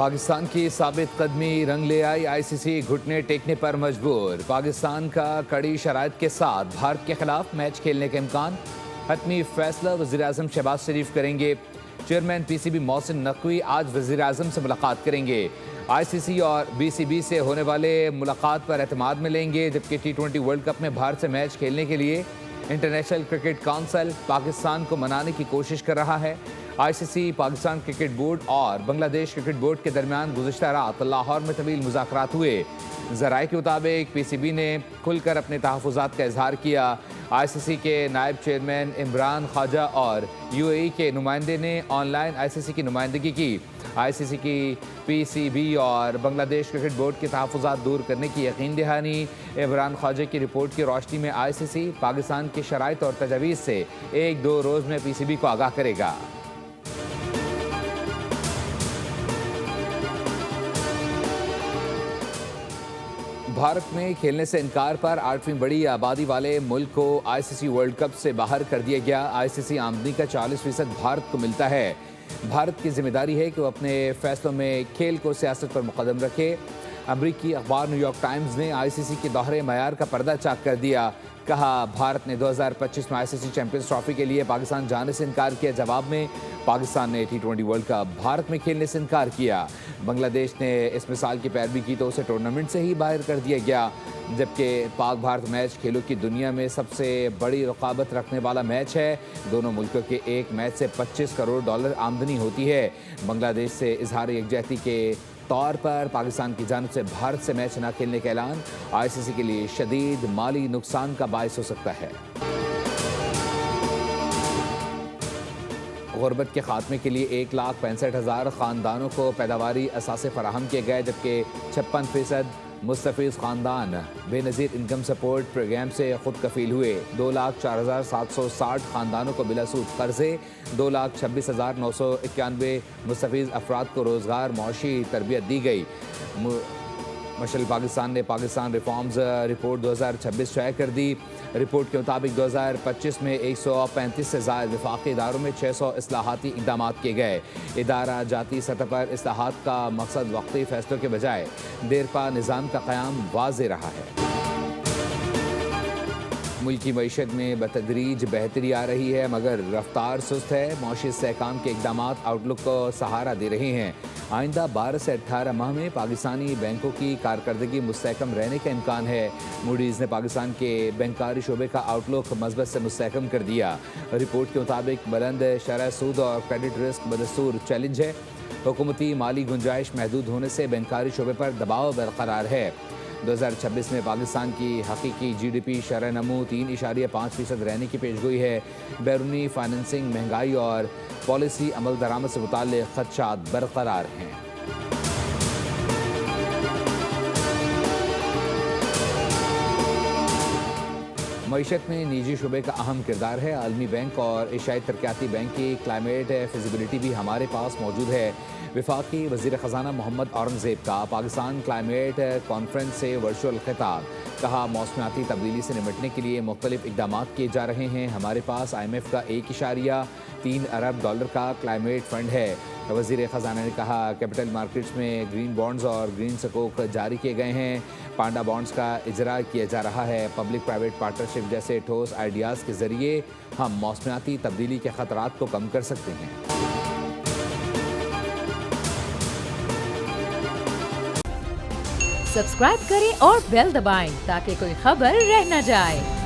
पाकिस्तान की साबित कदमी रंग ले आई, आईसीसी घुटने टेकने पर मजबूर। पाकिस्तान का कड़ी शराइत के साथ भारत के खिलाफ मैच खेलने का इम्कान। हतमी फैसला वज़ीर-ए-आज़म शहबाज शरीफ करेंगे। चेयरमैन पीसीबी मोहसिन नकवी आज वज़ीर-ए-आज़म से मुलाकात करेंगे। आईसीसी और बीसीबी से होने वाले मुलाकात पर एतमाद में लेंगे। जबकि टी20 वर्ल्ड कप में भारत से मैच खेलने के लिए इंटरनेशनल क्रिकेट काउंसिल पाकिस्तान को मनाने की कोशिश कर रहा है। आईसीसी, पाकिस्तान क्रिकेट बोर्ड और बांग्लादेश क्रिकेट बोर्ड के दरमियान गुज़िश्ता रात लाहौर में तवील मुज़ाकरात हुए। ज़राए के मुताबिक पीसीबी ने खुलकर अपने तहफ़्फ़ुज़ात का इजहार किया। आईसीसी के नायब चेयरमैन इमरान ख्वाजा और यूएई के नुमाइंदे ने ऑनलाइन आईसीसी की नुमाइंदगी की। आईसीसी की पीसीबी और बांग्लादेश क्रिकेट बोर्ड के तहफ़्फ़ुज़ात दूर करने की यकीन दहानी। इमरान ख्वाजा की रिपोर्ट की रोशनी में आईसीसी पाकिस्तान की शराइत और तजावीज़ से 1-2 रोज़ में पीसीबी को आगाह करेगा। भारत में खेलने से इनकार पर 8वीं बड़ी आबादी वाले मुल्क को आईसीसी वर्ल्ड कप से बाहर कर दिया गया। आईसीसी आमदनी का 40% भारत को मिलता है। भारत की जिम्मेदारी है कि वो अपने फैसलों में खेल को सियासत पर मुकदम रखे। अमरीकी अखबार न्यूयॉर्क टाइम्स ने आईसीसी के दोहरे मयार का पर्दा चाक कर दिया। कहा, भारत ने 2025 में आईसीसी चैंपियंस ट्रॉफी के लिए पाकिस्तान जाने से इनकार किया। जवाब में पाकिस्तान ने टी20 वर्ल्ड कप भारत में खेलने से इनकार किया। बांग्लादेश ने इस मिसाल की पैरवी की तो उसे टूर्नामेंट से ही बाहर कर दिया गया। जबकि पाक भारत मैच खेलों की दुनिया में सबसे बड़ी रकाबत रखने वाला मैच है। दोनों मुल्कों के एक मैच से $25 करोड़ आमदनी होती है। बांग्लादेश से इजहार यकजहती के तौर पर पाकिस्तान की जानिब से भारत से मैच न खेलने का ऐलान आईसीसी के लिए शदीद माली नुकसान का बायस हो सकता है। गुर्बत के खात्मे के लिए 1,65,000 ख़ानदानों को पैदावारी असासे फराहम किए गए। जबकि 56% मुस्तफ़ीज़ ख़ानदान बेनज़ीर इनकम सपोर्ट प्रोग्राम से खुद कफ़ील हुए। 2,04,760 ख़ानदानों को बिलासूद कर्ज़े, 2,26,991 मुस्तफ़ीज़ अफराद को रोज़गार मौशी तरबियत दी गई। मशल पाकिस्तान ने पाकिस्तान रिफॉर्म्स रिपोर्ट 2026 शाया कर दी। रिपोर्ट के मुताबिक 2025 में 135 से ज़ायद वफाकी इदारों में 600 इस्लाहाती इक़दामात किए गए। इदारा जाती सतह पर इस्लाहात का मकसद वक्ती फ़ैसलों के बजाय देरपा निज़ाम का क़याम वाज़ेह रहा है। मुल्क की मईशत में बतदरीज बेहतरी आ रही है, मगर रफ्तार सुस्त है। मौशी इस्तेहकाम के इक़दामात आउटलुक को सहारा दे रहे हैं। आइंदा 12 से 18 माह में पाकिस्तानी बैंकों की कारकर्दगी मुस्तहकम रहने का इम्कान है। मूडीज़ ने पाकिस्तान के बैंकारी शोबे का आउटलुक मज़बत से मुस्तहकम कर दिया। रिपोर्ट के मुताबिक बुलंद शरह सूद और क्रेडिट रिस्क बदस्तूर चैलेंज है। हुकूमती माली गुंजाइश महदूद होने से बैंकारी शोबे पर दबाव बरकरार है। 2026 में पाकिस्तान की हकीकी जीडीपी शरह नमू 3.5% रहने की पेशगोई है। बैरूनी फाइनेंसिंग, महंगाई और पॉलिसी अमल दरामद से मुताल्लिक़ खदशात बरकरार हैं। मईशत में निजी शुबे का अहम किरदार है। आलमी बैंक और एशियाई तरक्याती बैंक की क्लाइमेट फिजिबिलिटी भी हमारे पास मौजूद है। वफाकी वज़ीर ख़ज़ाना मोहम्मद औरंगज़ेब का पाकिस्तान क्लाइमेट कॉन्फ्रेंस से वर्चुअल खिताब। कहा, मौसमियाती तब्दीली से निपटने के लिए मुख्तलिफ इक़दामात किए जा रहे हैं। हमारे पास IMF का $1.3 अरब का क्लाइमेट फ़ंड है। वज़ीर ख़ज़ाना ने कहा, कैपिटल मार्केट्स में ग्रीन बॉन्ड्स और ग्रीन सकूक जारी किए गए हैं। पांडा बॉन्ड्स का इजरा किया जा रहा है। पब्लिक प्राइवेट पार्टनरशिप जैसे ठोस आइडियाज़ के ज़रिए हम मौसमियाती तब्दीली के ख़तरात को कम कर सकते हैं। सब्सक्राइब करें और बेल दबाएं ताकि कोई खबर रह न जाए।